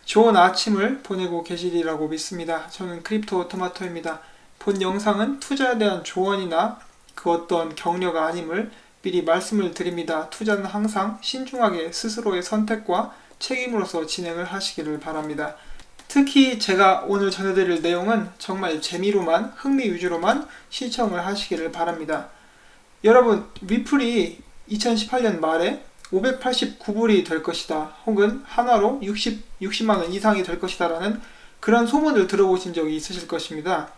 좋은 아침을 보내고 계시리라고 믿습니다. 저는 크립토 토마토입니다. 본 영상은 투자에 대한 조언이나 그 어떤 격려가 아님을 미리 말씀을 드립니다. 투자는 항상 신중하게 스스로의 선택과 책임으로서 진행을 하시기를 바랍니다. 특히 제가 오늘 전해드릴 내용은 정말 재미로만, 흥미 위주로만 시청을 하시기를 바랍니다. 여러분, 리플이 2018년 말에 589불이 될 것이다, 혹은 한화로 60만원 이상이 될 것이다 라는 그런 소문을 들어보신 적이 있으실 것입니다.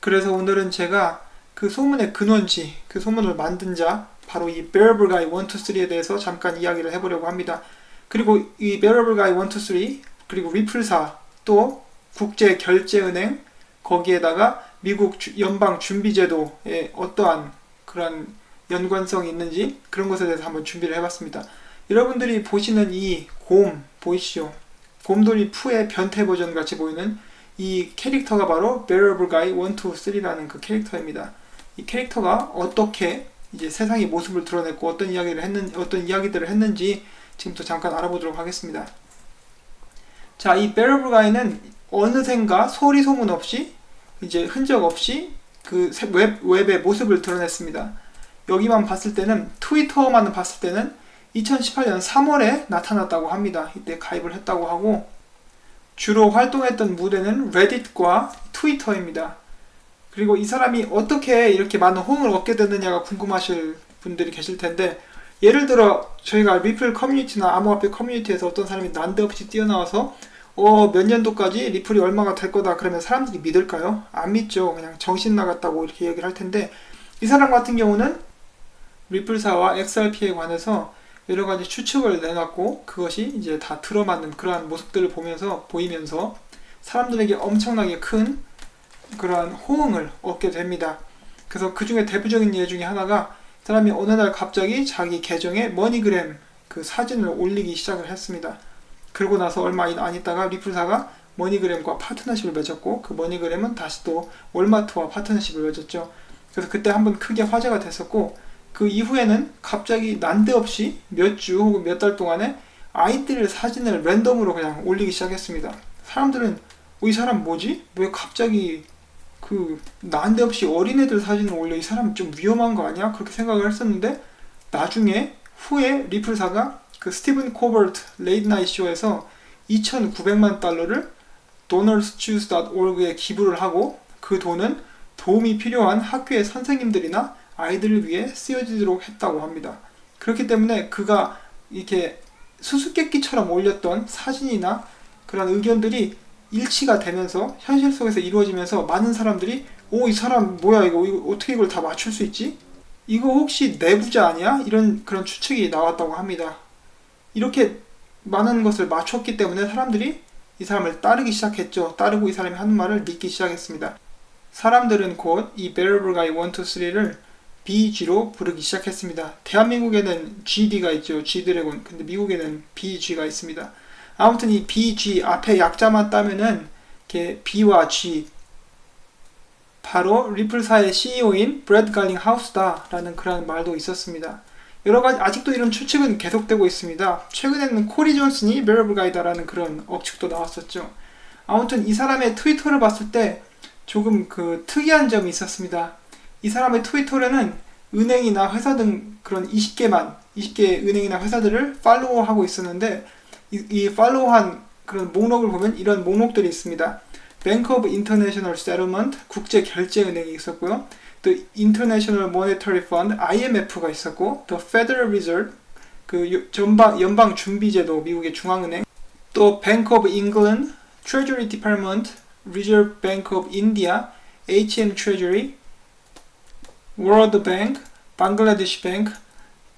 그래서 오늘은 제가 그 소문의 근원지, 그 소문을 만든 자, 바로 이 Bearable Guy 1, 2, 3에 대해서 잠깐 이야기를 해보려고 합니다. 그리고 이 Bearable Guy 1, 2, 3, 그리고 리플사, 또 국제결제은행, 거기에다가 미국 연방준비제도에 어떠한 그런 연관성이 있는지 그런 것에 대해서 한번 준비를 해봤습니다. 여러분들이 보시는 이 곰 보이시죠? 곰돌이 푸의 변태 버전 같이 보이는 이 캐릭터가 바로 Bearable Guy 1, 2, 3라는 그 캐릭터입니다. 이 캐릭터가 어떻게 이제 세상의 모습을 드러냈고 어떤 이야기들을 했는지 지금부터 잠깐 알아보도록 하겠습니다. 자, 이 Bearable Guy는 어느샌가 소리 소문 없이, 이제 흔적 없이 그 웹의 모습을 드러냈습니다. 여기만 봤을 때는, 트위터만 봤을 때는 2018년 3월에 나타났다고 합니다. 이때 가입을 했다고 하고, 주로 활동했던 무대는 레딧과 트위터입니다. 그리고 이 사람이 어떻게 이렇게 많은 호응을 얻게 됐느냐가 궁금하실 분들이 계실 텐데, 예를 들어 저희가 리플 커뮤니티나 암호화폐 커뮤니티에서 어떤 사람이 난데없이 뛰어나와서 몇 년도까지 리플이 얼마가 될 거다 그러면 사람들이 믿을까요? 안 믿죠. 그냥 정신 나갔다고 이렇게 얘기를 할 텐데, 이 사람 같은 경우는 리플사와 XRP에 관해서 여러 가지 추측을 내놨고, 그것이 이제 다 들어맞는 그러한 모습들을 보이면서 사람들에게 엄청나게 큰 그러한 호응을 얻게 됩니다. 그래서 그 중에 대표적인 예 중에 하나가, 사람이 어느 날 갑자기 자기 계정에 머니그램 그 사진을 올리기 시작을 했습니다. 그러고 나서 얼마 안 있다가 리플사가 머니그램과 파트너십을 맺었고, 그 머니그램은 다시 또 월마트와 파트너십을 맺었죠. 그래서 그때 한번 크게 화제가 됐었고, 그 이후에는 갑자기 난데없이 몇 주 혹은 몇 달 동안에 아이들 사진을 랜덤으로 그냥 올리기 시작했습니다. 사람들은 이 사람 뭐지? 왜 갑자기 난데없이 어린애들 사진을 올려? 이 사람 좀 위험한 거 아니야? 그렇게 생각을 했었는데, 나중에 후에 리플사가 그 스티븐 코버트 레이트 나이트 쇼에서 2,900만 달러를 donorschoose.org에 기부를 하고, 그 돈은 도움이 필요한 학교의 선생님들이나 아이들을 위해 쓰여지도록 했다고 합니다. 그렇기 때문에 그가 이렇게 수수께끼처럼 올렸던 사진이나 그런 의견들이 일치가 되면서 현실 속에서 이루어지면서 많은 사람들이 이 사람 뭐야, 이거 어떻게 이걸 다 맞출 수 있지? 이거 혹시 내부자 아니야? 이런 그런 추측이 나왔다고 합니다. 이렇게 많은 것을 맞췄기 때문에 사람들이 이 사람을 따르기 시작했죠. 따르고 이 사람이 하는 말을 믿기 시작했습니다. 사람들은 곧 이 Bearable Guy 1, 2, 3를 BG로 부르기 시작했습니다. 대한민국에는 GD가 있죠. G드래곤. 근데 미국에는 BG가 있습니다. 아무튼 이 BG 앞에 약자만 따면은 이렇게 B와 G, 바로 리플사의 CEO인 브래드 갈링하우스다 라는 그런 말도 있었습니다. 여러가지 아직도 이런 추측은 계속되고 있습니다. 최근에는 코리 존슨이 Bearable Guy다라는 그런 억측도 나왔었죠. 아무튼 이 사람의 트위터를 봤을 때 조금 특이한 점이 있었습니다. 이 사람의 트위터에는 은행이나 회사 등 그런 20개 은행이나 회사들을 팔로우하고 있었는데, 이 팔로우한 그런 목록을 보면 이런 목록들이 있습니다. Bank of International Settlement, 국제결제은행이 있었고요. 또 International Monetary Fund, IMF가 있었고, 또 Federal Reserve, 그 연방준비제도, 미국의 중앙은행, 또 Bank of England, Treasury Department, Reserve Bank of India, HM Treasury, World Bank, Bangladesh Bank,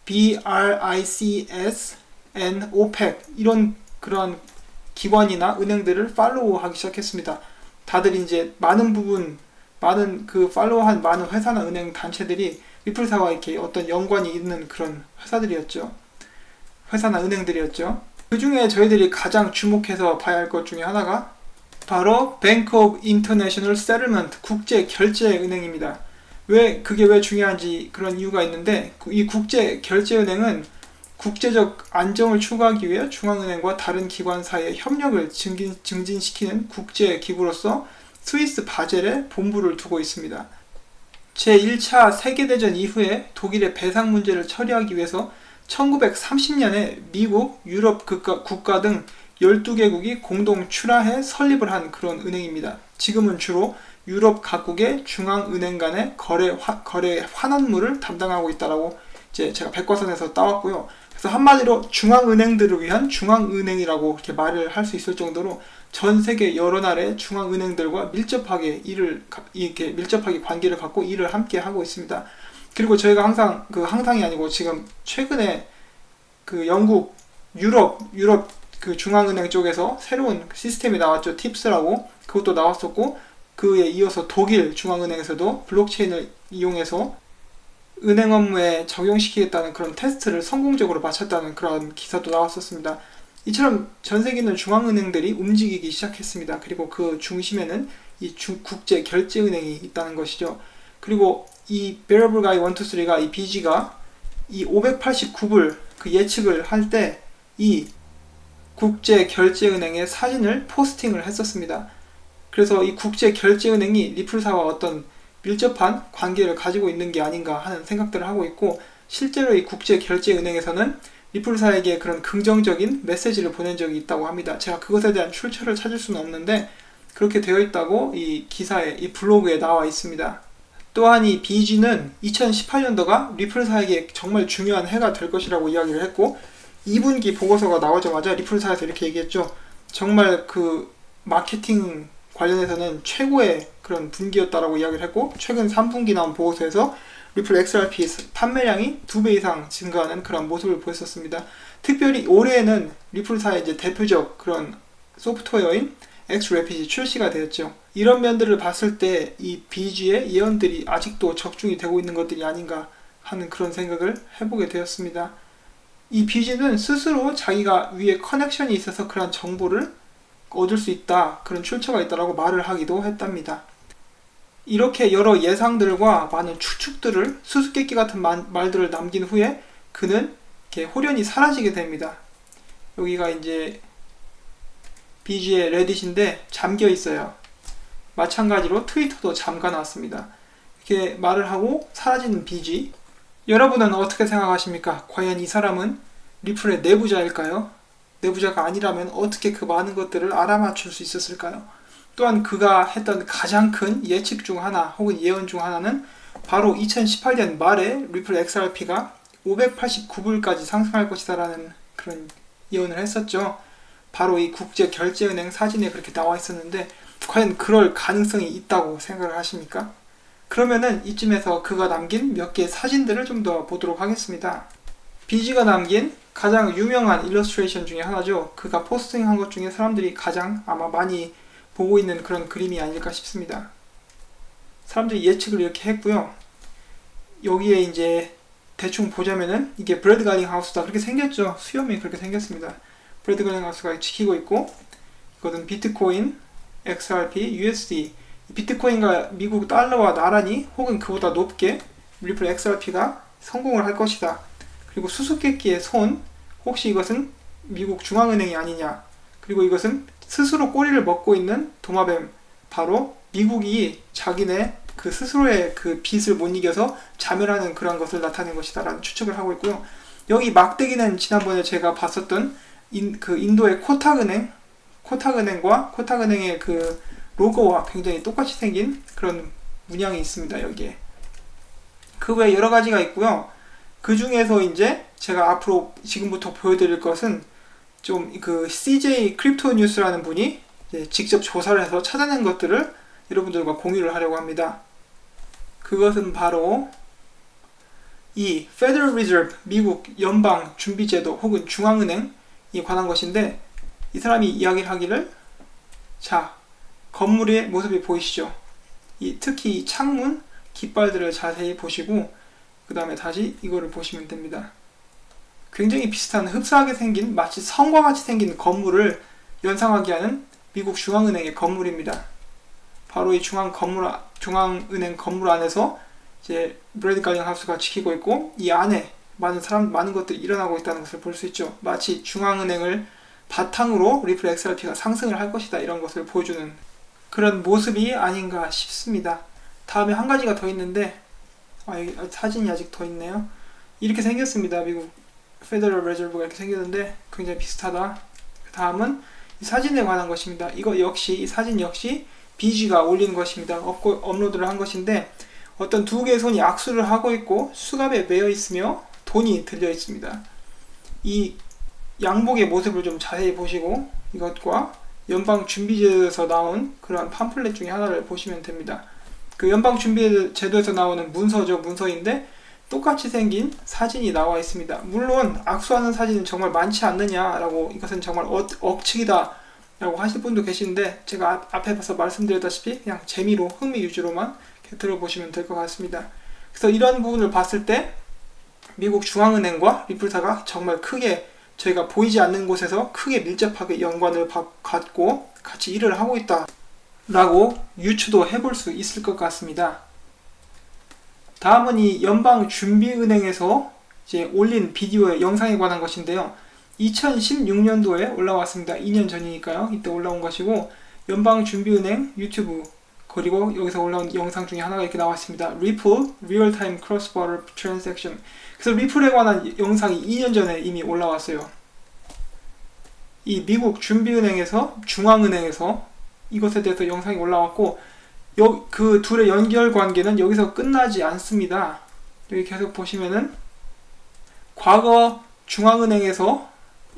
BRICS, and OPEC, 이런 그런 기관이나 은행들을 팔로우하기 시작했습니다. 다들 이제 많은 팔로우한 많은 회사나 은행 단체들이 리플사와 이렇게 어떤 연관이 있는 그런 회사나 은행들이었죠. 그 중에 저희들이 가장 주목해서 봐야 할 것 중에 하나가 바로 Bank of International Settlement, 국제결제은행입니다. 그게 왜 중요한지 그런 이유가 있는데, 이 국제결제은행은 국제적 안정을 추구하기 위해 중앙은행과 다른 기관 사이의 협력을 증진시키는 국제기구로서 스위스 바젤에 본부를 두고 있습니다. 제1차 세계대전 이후에 독일의 배상 문제를 처리하기 위해서 1930년에 미국, 유럽 국가 등 12개국이 공동 출하해 설립을 한 그런 은행입니다. 지금은 주로 유럽 각국의 중앙은행 간의 거래 환원물을 담당하고 있다라고 이제 제가 백과사전에서 따왔고요. 그래서 한마디로 중앙은행들을 위한 중앙은행이라고 이렇게 말을 할 수 있을 정도로 전 세계 여러 나라의 중앙은행들과 밀접하게 관계를 갖고 일을 함께 하고 있습니다. 그리고 저희가 항상이 아니고 지금 최근에 그 영국, 유럽 그 중앙은행 쪽에서 새로운 시스템이 나왔죠. 팁스라고. 그것도 나왔었고, 그에 이어서 독일 중앙은행에서도 블록체인을 이용해서 은행 업무에 적용시키겠다는 그런 테스트를 성공적으로 마쳤다는 그런 기사도 나왔었습니다. 이처럼 전 세계 있는 중앙은행들이 움직이기 시작했습니다. 그리고 그 중심에는 이 국제 결제은행이 있다는 것이죠. 그리고 이 Variable Guy 1, 2, 3가 이 BG가 이 589불 그 예측을 할 때 이 국제 결제은행의 사진을 포스팅을 했었습니다. 그래서 이 국제 결제은행이 리플사와 어떤 밀접한 관계를 가지고 있는 게 아닌가 하는 생각들을 하고 있고, 실제로 이 국제 결제은행에서는 리플사에게 그런 긍정적인 메시지를 보낸 적이 있다고 합니다. 제가 그것에 대한 출처를 찾을 수는 없는데 그렇게 되어 있다고 이 기사에, 이 블로그에 나와 있습니다. 또한 이 BG는 2018년도가 리플사에게 정말 중요한 해가 될 것이라고 이야기를 했고, 2분기 보고서가 나오자마자 리플사에서 이렇게 얘기했죠. 정말 그 마케팅 관련해서는 최고의 그런 분기였다라고 이야기를 했고, 최근 3분기 나온 보고서에서 리플 XRP 판매량이 2배 이상 증가하는 그런 모습을 보였었습니다. 특별히 올해에는 리플사의 이제 대표적 그런 소프트웨어인 XRapid이 출시가 되었죠. 이런 면들을 봤을 때 이 BG의 예언들이 아직도 적중이 되고 있는 것들이 아닌가 하는 그런 생각을 해보게 되었습니다. 이 BG는 스스로 자기가 위에 커넥션이 있어서 그런 정보를 얻을 수 있다, 그런 출처가 있다라고 말을 하기도 했답니다. 이렇게 여러 예상들과 많은 추측들을, 수수께끼 같은 말들을 남긴 후에 그는 이렇게 홀연히 사라지게 됩니다. 여기가 이제 BG의 레딧인데 잠겨 있어요. 마찬가지로 트위터도 잠가놨습니다. 이렇게 말을 하고 사라지는 BG. 여러분은 어떻게 생각하십니까? 과연 이 사람은 리플의 내부자일까요? 내부자가 아니라면 어떻게 그 많은 것들을 알아맞힐 수 있었을까요? 또한 그가 했던 가장 큰 예측 중 하나 혹은 예언 중 하나는 바로 2018년 말에 리플 XRP가 589불까지 상승할 것이다 라는 그런 예언을 했었죠. 바로 이 국제 결제은행 사진에 그렇게 나와 있었는데 과연 그럴 가능성이 있다고 생각을 하십니까? 그러면은 이쯤에서 그가 남긴 몇 개의 사진들을 좀 더 보도록 하겠습니다. BG가 남긴 가장 유명한 일러스트레이션 중에 하나죠. 그가 포스팅한 것 중에 사람들이 가장 아마 많이 보고 있는 그런 그림이 아닐까 싶습니다. 사람들이 예측을 이렇게 했고요. 여기에 이제 대충 보자면은 이게 브래드 갈링 하우스다 그렇게 생겼죠. 수염이 그렇게 생겼습니다. 브래드 갈링 하우스가 지키고 있고, 이것은 비트코인, XRP, USD. 비트코인과 미국 달러와 나란히 혹은 그보다 높게 리플 XRP가 성공을 할 것이다. 그리고 수수께끼의 손, 혹시 이것은 미국 중앙은행이 아니냐. 그리고 이것은 스스로 꼬리를 먹고 있는 도마뱀, 바로 미국이 자기네 그 스스로의 그 빚을 못 이겨서 자멸하는 그런 것을 나타낸 것이다 라는 추측을 하고 있고요. 여기 막대기는 지난번에 제가 봤었던 인도의 코탁은행과 코탁은행의 그 로고와 굉장히 똑같이 생긴 그런 문양이 있습니다. 여기에 그 외에 여러 가지가 있고요. 그 중에서 이제 제가 앞으로 지금부터 보여드릴 것은 좀 그 CJ 크립토 뉴스라는 분이 직접 조사를 해서 찾아낸 것들을 여러분들과 공유를 하려고 합니다. 그것은 바로 이 Federal Reserve, 미국 연방 준비제도 혹은 중앙은행에 관한 것인데, 이 사람이 이야기를 하기를, 자, 건물의 모습이 보이시죠? 특히 이 창문, 깃발들을 자세히 보시고 그 다음에 다시 이거를 보시면 됩니다. 굉장히 비슷한 흡사하게 생긴, 마치 성과 같이 생긴 건물을 연상하게 하는 미국 중앙은행의 건물입니다. 바로 이 중앙은행 건물 안에서 이제 브래드 갈링 하우스가 지키고 있고, 이 안에 많은 것들이 일어나고 있다는 것을 볼 수 있죠. 마치 중앙은행을 바탕으로 리플 XRP가 상승을 할 것이다, 이런 것을 보여주는 그런 모습이 아닌가 싶습니다. 다음에 한 가지가 더 있는데, 사진이 아직 더 있네요. 이렇게 생겼습니다. 미국 페더럴 레저브가 이렇게 생겼는데 굉장히 비슷하다. 다음은 이 사진에 관한 것입니다. 이 사진 역시 BG가 올린 것입니다. 업로드를 한 것인데, 어떤 두 개의 손이 악수를 하고 있고 수갑에 매여 있으며 돈이 들려 있습니다. 이 양복의 모습을 좀 자세히 보시고 이것과 연방준비제도에서 나온 그러한 팜플렛 중에 하나를 보시면 됩니다. 그 연방준비제도에서 나오는 문서인데 똑같이 생긴 사진이 나와 있습니다. 물론 악수하는 사진은 정말 많지 않느냐라고, 이것은 정말 억측이다 라고 하실 분도 계시는데, 제가 앞에 봐서 말씀드렸다시피 그냥 재미로, 흥미 위주로만 들어보시면 될 것 같습니다. 그래서 이런 부분을 봤을 때 미국 중앙은행과 리플사가 정말 크게, 저희가 보이지 않는 곳에서 크게 밀접하게 연관을 갖고 같이 일을 하고 있다 라고 유추도 해볼 수 있을 것 같습니다. 다음은 이 연방준비은행에서 이제 올린 비디오의 영상에 관한 것인데요. 2016년도에 올라왔습니다. 2년 전이니까요. 이때 올라온 것이고, 연방준비은행 유튜브, 그리고 여기서 올라온 영상 중에 하나가 이렇게 나왔습니다. Ripple Real-Time Cross-Border Transaction. 그래서 리플에 관한 영상이 2년 전에 이미 올라왔어요. 이 미국 준비은행에서, 중앙은행에서 이것에 대해서 영상이 올라왔고, 그 둘의 연결 관계는 여기서 끝나지 않습니다. 여기 계속 보시면은 과거 중앙은행에서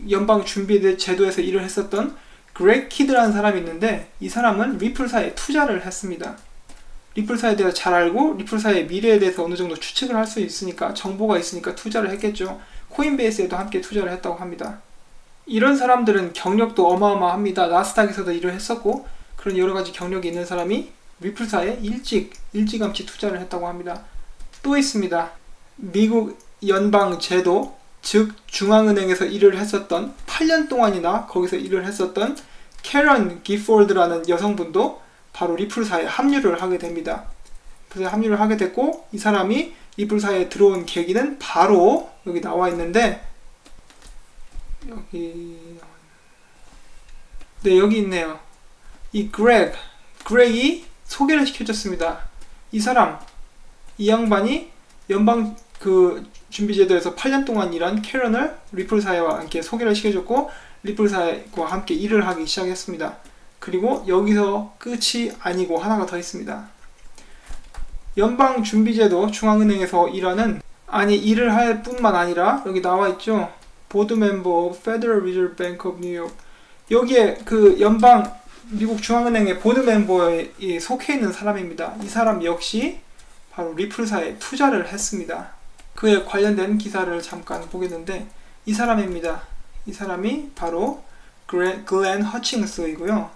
연방준비제도에서 일을 했었던 그렉 키드라는 사람이 있는데, 이 사람은 리플사에 투자를 했습니다. 리플사에 대해서 잘 알고 리플사의 미래에 대해서 어느 정도 추측을 할 수 있으니까, 정보가 있으니까 투자를 했겠죠. 코인베이스에도 함께 투자를 했다고 합니다. 이런 사람들은 경력도 어마어마합니다. 나스닥에서도 일을 했었고, 그런 여러가지 경력이 있는 사람이 리플사에 일찌감치 투자를 했다고 합니다. 또 있습니다. 미국 연방제도, 즉 중앙은행에서 일을 했었던, 8년 동안이나 거기서 일을 했었던 캐런 기포드라는 여성분도 바로 리플사에 합류를 하게 됩니다. 그래서 합류를 하게 됐고, 이 사람이 리플사에 들어온 계기는 바로 여기 나와 있는데, 여기 있네요. 이 그렉이 소개를 시켜줬습니다. 이 양반이 연방 준비제도에서 8년 동안 일한 캐런을 리플사와 함께 소개를 시켜줬고, 리플사와 함께 일을 하기 시작했습니다. 그리고 여기서 끝이 아니고 하나가 더 있습니다. 연방준비제도 중앙은행에서 일을 할 뿐만 아니라, 여기 나와 있죠. 보드 멤버 Federal Reserve Bank of New York. 여기에 그 미국 중앙은행의 보드 멤버에 속해 있는 사람입니다. 이 사람 역시 바로 리플사에 투자를 했습니다. 그에 관련된 기사를 잠깐 보겠는데, 이 사람입니다. 이 사람이 바로 글렌 허칭스이고요.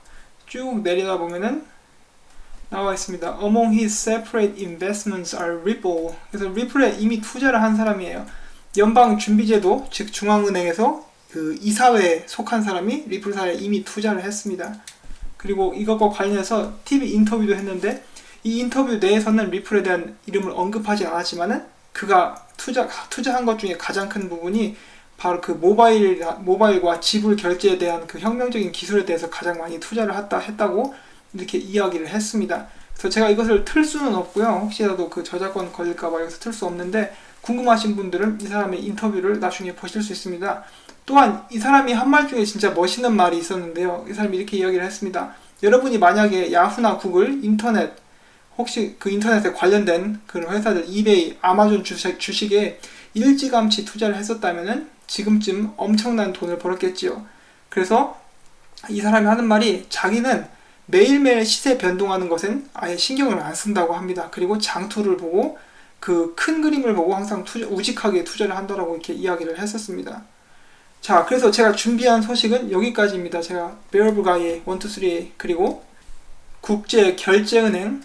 쭉 내려다 보면은 나와 있습니다. Among his separate investments are Ripple. 그래서 리플에 이미 투자를 한 사람이에요. 연방준비제도, 즉 중앙은행에서 그 이사회에 속한 사람이 리플사에 이미 투자를 했습니다. 그리고 이것과 관련해서 TV 인터뷰도 했는데, 이 인터뷰 내에서는 리플에 대한 이름을 언급하지 않았지만은 그가 투자한 것 중에 가장 큰 부분이 바로 그 모바일과 지불 결제에 대한 그 혁명적인 기술에 대해서 가장 많이 투자를 했다고 이렇게 이야기를 했습니다. 그래서 제가 이것을 틀 수는 없고요. 혹시라도 그 저작권 걸릴까봐 여기서 틀 수 없는데, 궁금하신 분들은 이 사람의 인터뷰를 나중에 보실 수 있습니다. 또한 이 사람이 한 말 중에 진짜 멋있는 말이 있었는데요. 이 사람이 이렇게 이야기를 했습니다. 여러분이 만약에 야후나 구글, 혹시 그 인터넷에 관련된 그런 회사들, 이베이, 아마존 주식에 일찌감치 투자를 했었다면은 지금쯤 엄청난 돈을 벌었겠지요. 그래서 이 사람이 하는 말이, 자기는 매일매일 시세 변동하는 것엔 아예 신경을 안 쓴다고 합니다. 그리고 장투를 보고 그 큰 그림을 보고 항상 우직하게 투자를 한다라고 이렇게 이야기를 했었습니다. 자, 그래서 제가 준비한 소식은 여기까지입니다. 제가 베어블가이의 1, 2, 3, 그리고 국제결제은행,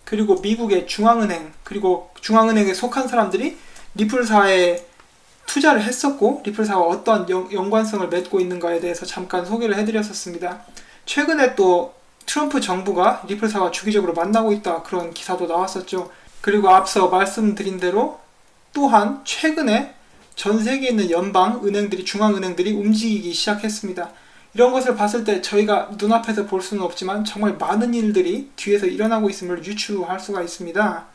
그리고 미국의 중앙은행, 그리고 중앙은행에 속한 사람들이 리플사에 투자를 했었고, 리플사와 어떤 연관성을 맺고 있는가에 대해서 잠깐 소개를 해드렸었습니다. 최근에 또 트럼프 정부가 리플사와 주기적으로 만나고 있다, 그런 기사도 나왔었죠. 그리고 앞서 말씀드린 대로 또한 최근에 전 세계에 있는 연방 은행들이, 중앙은행들이 움직이기 시작했습니다. 이런 것을 봤을 때 저희가 눈앞에서 볼 수는 없지만 정말 많은 일들이 뒤에서 일어나고 있음을 유추할 수가 있습니다.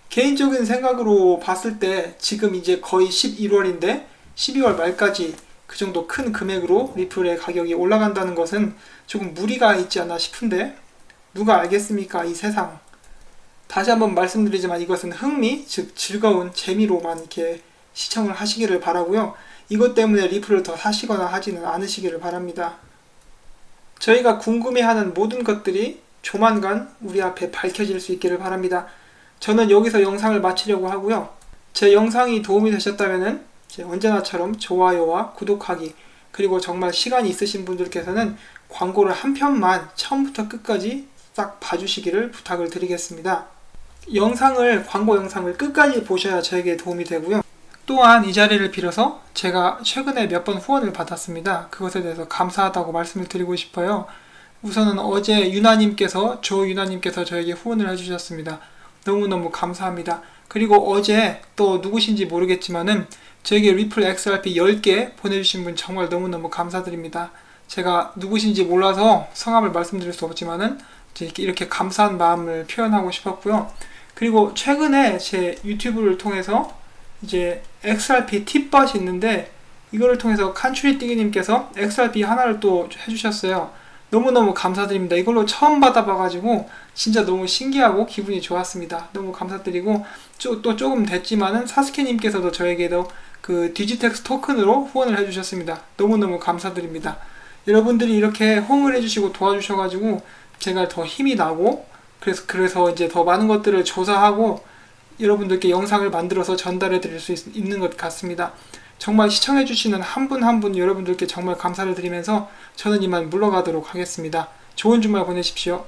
개인적인 생각으로 봤을 때 지금 이제 거의 11월인데 12월 말까지 그 정도 큰 금액으로 리플의 가격이 올라간다는 것은 조금 무리가 있지 않나 싶은데 누가 알겠습니까? 이 세상. 다시 한번 말씀드리지만 이것은 흥미, 즉 즐거운 재미로만 이렇게 시청을 하시기를 바라고요. 이것 때문에 리플을 더 사시거나 하지는 않으시기를 바랍니다. 저희가 궁금해하는 모든 것들이 조만간 우리 앞에 밝혀질 수 있기를 바랍니다. 저는 여기서 영상을 마치려고 하고요. 제 영상이 도움이 되셨다면 언제나처럼 좋아요와 구독하기, 그리고 정말 시간이 있으신 분들께서는 광고를 한 편만 처음부터 끝까지 싹 봐주시기를 부탁을 드리겠습니다. 광고 영상을 끝까지 보셔야 저에게 도움이 되고요. 또한 이 자리를 빌어서 제가 최근에 몇 번 후원을 받았습니다. 그것에 대해서 감사하다고 말씀을 드리고 싶어요. 우선은 어제 조유나님께서 저에게 후원을 해주셨습니다. 너무너무 감사합니다. 그리고 어제 또 누구신지 모르겠지만은 저에게 리플 XRP 10개 보내주신 분 정말 너무너무 감사드립니다. 제가 누구신지 몰라서 성함을 말씀드릴 수 없지만은 이렇게 감사한 마음을 표현하고 싶었고요. 그리고 최근에 제 유튜브를 통해서 이제 XRP 팁밭이 있는데 이거를 통해서 칸츄리띠기님께서 XRP 하나를 또 해주셨어요. 너무너무 감사드립니다. 이걸로 처음 받아봐가지고 진짜 너무 신기하고 기분이 좋았습니다. 너무 감사드리고 또 조금 됐지만은 사스케님께서도 저에게도 그 디지텍스 토큰으로 후원을 해주셨습니다. 너무너무 감사드립니다. 여러분들이 이렇게 호응을 해주시고 도와주셔가지고 제가 더 힘이 나고 그래서 이제 더 많은 것들을 조사하고 여러분들께 영상을 만들어서 전달해 드릴 수 있는 것 같습니다. 정말 시청해주시는 한 분 한 분 여러분들께 정말 감사를 드리면서 저는 이만 물러가도록 하겠습니다. 좋은 주말 보내십시오.